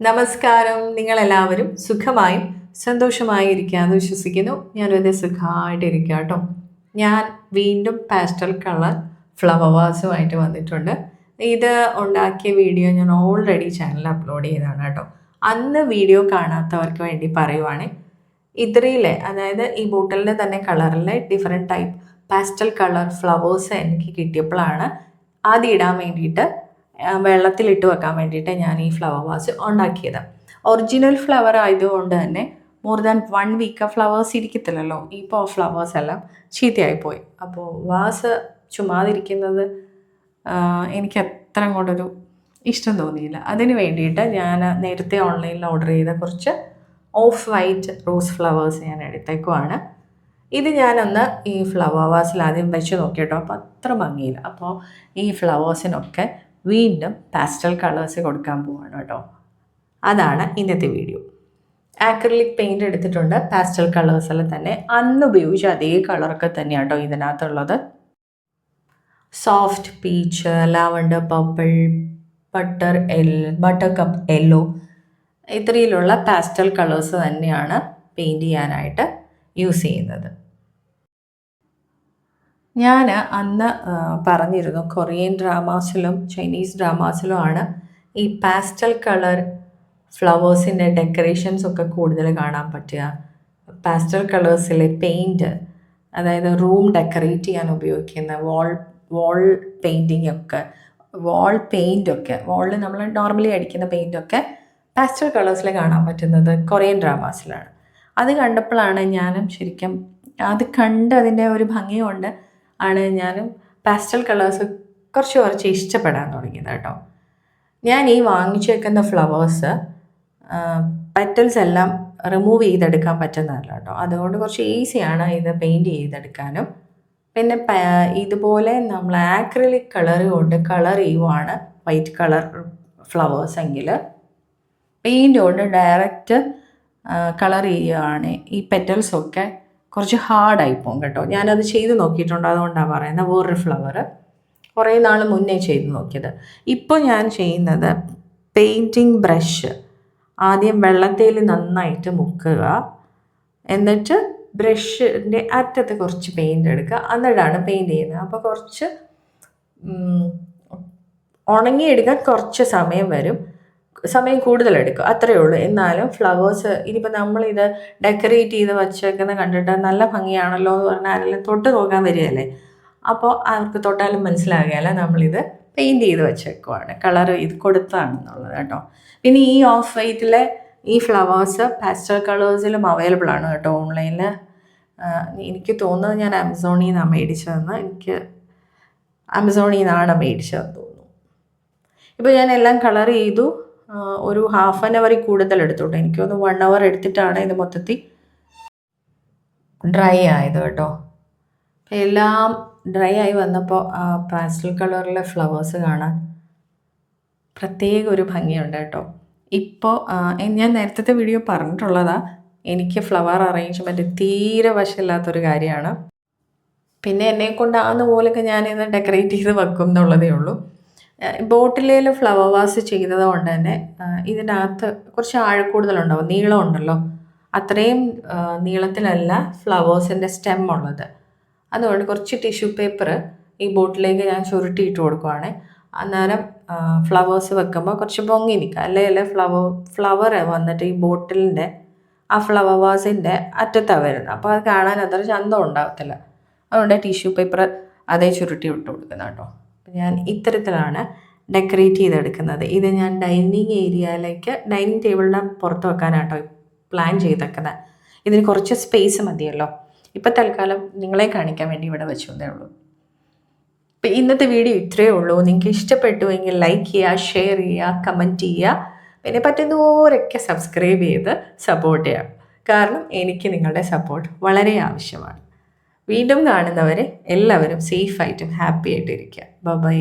നമസ്കാരം. നിങ്ങളെല്ലാവരും സുഖമായും സന്തോഷമായി ഇരിക്കാമെന്ന് വിശ്വസിക്കുന്നു. ഞാനിത് സുഖമായിട്ടിരിക്കുക കേട്ടോ. ഞാൻ വീണ്ടും പാസ്റ്റൽ കളർ ഫ്ലവർ വാസുമായിട്ട് വന്നിട്ടുണ്ട്. ഇത് ഉണ്ടാക്കിയ വീഡിയോ ഞാൻ ഓൾറെഡി ചാനലിൽ അപ്ലോഡ് ചെയ്തതാണ് കേട്ടോ. അന്ന് വീഡിയോ കാണാത്തവർക്ക് വേണ്ടി പറയുവാണ്, ഇത്രയിലെ അതായത് ഈ ബോട്ടിലിൻ്റെ തന്നെ കളറിലെ different type pastel colour flowers എനിക്ക് കിട്ടിയപ്പോഴാണ് ആദ്യം ഇടാൻ വേണ്ടിയിട്ട് വെള്ളത്തിലിട്ട് വെക്കാൻ വേണ്ടിയിട്ട് ഞാൻ ഈ ഫ്ലവർ വാസ് ഉണ്ടാക്കിയത്. ഒറിജിനൽ ഫ്ലവർ ആയതുകൊണ്ട് തന്നെ മോർ ദാൻ 1 വീക്ക് ഫ്ലവേഴ്സ് ഇരിക്കത്തില്ലല്ലോ. ഇപ്പോൾ ഫ്ലവേഴ്സ് എല്ലാം ചീത്തയായിപ്പോയി. അപ്പോൾ വാസ് ചുമ്മാതിരിക്കുന്നത് എനിക്ക് അത്ര കൊണ്ടൊരു ഇഷ്ടം തോന്നിയില്ല. അതിന് വേണ്ടിയിട്ട് ഞാൻ നേരത്തെ ഓൺലൈനിൽ ഓർഡർ ചെയ്ത കുറച്ച് ഓഫ് വൈറ്റ് റോസ് ഫ്ലവേഴ്സ് ഞാൻ എടുത്തേക്കുവാണ്. ഇത് ഞാനൊന്ന് ഈ ഫ്ലവർ വാസിൽ ആദ്യം വെച്ച് നോക്കി കേട്ടോ. അപ്പോൾ അത്ര ഭംഗിയില്ല. അപ്പോൾ ഈ ഫ്ലവേഴ്സിനൊക്കെ വീണ്ടും പാസ്റ്റൽ കളേഴ്സ് കൊടുക്കാൻ പോവാണ് കേട്ടോ. അതാണ് ഇന്നത്തെ വീഡിയോ. ആക്രിലിക് പെയിൻറ് എടുത്തിട്ടുണ്ട്. പാസ്റ്റൽ കളേഴ്സെല്ലാം തന്നെ അന്ന് ഉപയോഗിച്ച അതേ കളറൊക്കെ തന്നെയാണ് കേട്ടോ ഇതിനകത്തുള്ളത്. Soft peach, lavender purple, butter cup yellow, ഇത്രയിലുള്ള പാസ്റ്റൽ കളേഴ്സ് തന്നെയാണ് പെയിൻറ് ചെയ്യാനായിട്ട് യൂസ് ചെയ്യുന്നത്. ഞാൻ അന്ന് പറഞ്ഞിരുന്നു, കൊറിയൻ ഡ്രാമാസിലും ചൈനീസ് ഡ്രാമാസിലും ആണ് ഈ പാസ്റ്റൽ കളർ ഫ്ലവേഴ്സിൻ്റെ ഡെക്കറേഷൻസ് ഒക്കെ കൂടുതൽ കാണാൻ പറ്റുക. പാസ്റ്റൽ കളേഴ്സിലെ പെയിൻറ്റ്, അതായത് റൂം ഡെക്കറേറ്റ് ചെയ്യാൻ ഉപയോഗിക്കുന്ന വാൾ പെയിൻറ്റിങ് ഒക്കെ, വാളിൽ നമ്മൾ നോർമലി അടിക്കുന്ന പെയിൻറ്റൊക്കെ പാസ്റ്റൽ കളേഴ്സിൽ കാണാൻ പറ്റുന്നത് കൊറിയൻ ഡ്രാമാസിലാണ്. അത് കണ്ടപ്പോഴാണ് ഞാനും ശരിക്കും അത് കണ്ട് അതിൻ്റെ ഒരു ഭംഗി കൊണ്ട് ആണ് ഞാനും പാസ്റ്റൽ കളേഴ്സ് കുറച്ച് ഇഷ്ടപ്പെടാൻ തുടങ്ങിയത് കേട്ടോ. ഞാൻ ഈ വാങ്ങിച്ചു വെക്കുന്ന ഫ്ലവേഴ്സ് പെറ്റൽസ് എല്ലാം റിമൂവ് ചെയ്തെടുക്കാൻ പറ്റുന്നതല്ല കേട്ടോ. അതുകൊണ്ട് കുറച്ച് ഈസിയാണ് ഇത് പെയിൻറ്റ് ചെയ്തെടുക്കാനും. പിന്നെ ഇതുപോലെ നമ്മൾ ആക്രിലിക് കളർ കൊണ്ട് കളർ ചെയ്യുവാണ് വൈറ്റ് കളർ ഫ്ലവേഴ്സ് എങ്കിൽ, പെയിൻറ്റ് കൊണ്ട് ഡയറക്റ്റ് കളർ ചെയ്യുകയാണ് ഈ പെറ്റൽസൊക്കെ കുറച്ച് ഹാർഡായിപ്പോവും കേട്ടോ. ഞാനത് ചെയ്ത് നോക്കിയിട്ടുണ്ട്. അതുകൊണ്ടാണ് പറയുന്നത്. വേറൊരു ഫ്ലവർ കുറേ നാൾ മുന്നേ ചെയ്ത് നോക്കിയത്. ഇപ്പോൾ ഞാൻ ചെയ്യുന്നത് പെയിൻറ്റിങ് ബ്രഷ് ആദ്യം വെള്ളത്തിൽ നന്നായിട്ട് മുക്കുക, എന്നിട്ട് ബ്രഷിൻ്റെ അറ്റത്ത് കുറച്ച് പെയിൻറ്റ് എടുക്കുക, എന്നിട്ടാണ് പെയിൻറ്റ് ചെയ്യുന്നത്. അപ്പോൾ കുറച്ച് ഉണങ്ങിയെടുക്കാൻ കുറച്ച് സമയം കൂടുതലെടുക്കും, അത്രയേ ഉള്ളൂ. എന്നാലും ഫ്ലവേഴ്സ് ഇനിയിപ്പോൾ നമ്മളിത് ഡെക്കറേറ്റ് ചെയ്ത് വച്ചേക്കുന്ന കണ്ടിട്ട് നല്ല ഭംഗിയാണല്ലോ എന്ന് പറഞ്ഞാൽ ആരെല്ലാം തൊട്ട് നോക്കാൻ വരികയല്ലേ. അപ്പോൾ അവർക്ക് തൊട്ടാലും മനസ്സിലാകുകയല്ല നമ്മളിത് പെയിൻറ്റ് ചെയ്ത് വച്ചേക്കുവാണ്, കളർ ഇത് കൊടുത്താണെന്നുള്ളത് കേട്ടോ. പിന്നെ ഈ ഓഫ് വൈറ്റിലെ ഈ ഫ്ലവേഴ്സ് പാസ്റ്റൽ കളേഴ്സിലും അവൈലബിൾ ആണ് കേട്ടോ ഓൺലൈനിൽ. എനിക്ക് തോന്നുന്നത് ഞാൻ ആമസോണിൽ നിന്നാണ് മേടിച്ചതെന്ന് തോന്നുന്നു. ഇപ്പോൾ ഞാൻ എല്ലാം കളർ ചെയ്തു. ഒരു ½ ആൻ അവർ കൂടുതൽ എടുത്തോട്ടെ. എനിക്കൊന്ന് 1 അവർ എടുത്തിട്ടാണ് ഇത് മൊത്തത്തിൽ ഡ്രൈ ആയത് കേട്ടോ. അപ്പോൾ എല്ലാം ഡ്രൈ ആയി വന്നപ്പോൾ പാസ്റ്റൽ കളറിലെ ഫ്ലവേഴ്സ് കാണാൻ പ്രത്യേക ഒരു ഭംഗിയുണ്ട് കേട്ടോ. ഇപ്പോൾ ഞാൻ നേരത്തെ വീഡിയോ പറഞ്ഞിട്ടുള്ളതാണ്, എനിക്ക് ഫ്ലവർ അറേഞ്ച്മെൻറ്റ് തീരെ വശമില്ലാത്തൊരു കാര്യമാണ്. പിന്നെ എന്നെക്കൊണ്ടാകുന്ന പോലെയൊക്കെ ഞാനിത് ഡെക്കറേറ്റ് ചെയ്ത് വെക്കും എന്നുള്ളതേ ഉള്ളൂ. ബോട്ടിലേൽ ഫ്ലവർ വാസ് ചെയ്തത് കൊണ്ട് തന്നെ ഇതിനകത്ത് കുറച്ച് ആഴക്കൂടുതലുണ്ടാവും. നീളമുണ്ടല്ലോ, അത്രയും നീളത്തിലല്ല ഫ്ലവേഴ്സിൻ്റെ സ്റ്റെം ഉള്ളത്. അതുകൊണ്ട് കുറച്ച് ടിഷ്യൂ പേപ്പർ ഈ ബോട്ടിലേക്ക് ഞാൻ ചുരുട്ടിയിട്ട് കൊടുക്കുവാണ്. അന്നേരം ഫ്ലവേഴ്സ് വെക്കുമ്പോൾ കുറച്ച് പൊങ്ങി നിൽക്കുക. അല്ലെങ്കിൽ ഫ്ലവർ വന്നിട്ട് ഈ ബോട്ടിലിൻ്റെ ആ ഫ്ലവർ വാസിൻ്റെ അറ്റത്താണ് വരുന്നത്. അപ്പോൾ അത് കാണാൻ അത്ര ചന്തം ഉണ്ടാകത്തില്ല. അതുകൊണ്ട് ടിഷ്യൂ പേപ്പർ അതേ ചുരുട്ടി ഇട്ട് കൊടുക്കുന്നത് കേട്ടോ. ഞാൻ ഇത്തരത്തിലാണ് ഡെക്കറേറ്റ് ചെയ്തെടുക്കുന്നത്. ഇത് ഞാൻ ഡൈനിങ് ടേബിളിൻ്റെ പുറത്ത് വെക്കാനാട്ടോ പ്ലാൻ ചെയ്തേക്കുന്നത്. ഇതിന് കുറച്ച് സ്പേസ് മതിയല്ലോ. ഇപ്പം തൽക്കാലം നിങ്ങളെ കാണിക്കാൻ വേണ്ടി ഇവിടെ വെച്ചതേ ഉള്ളൂ. ഇപ്പം ഇന്നത്തെ വീഡിയോ ഇത്രയേ ഉള്ളൂ. നിങ്ങൾക്ക് ഇഷ്ടപ്പെട്ടുവെങ്കിൽ ലൈക്ക് ചെയ്യുക, ഷെയർ ചെയ്യുക, കമൻറ്റ് ചെയ്യുക. പിന്നെ പറ്റുന്നവരൊക്കെ സബ്സ്ക്രൈബ് ചെയ്ത് സപ്പോർട്ട് ചെയ്യുക. കാരണം എനിക്ക് നിങ്ങളുടെ സപ്പോർട്ട് വളരെ ആവശ്യമാണ്. വീണ്ടും കാണുന്നവരെ എല്ലാവരും സേഫായിട്ടും ഹാപ്പി ആയിട്ടിരിക്കുക. ബൈ.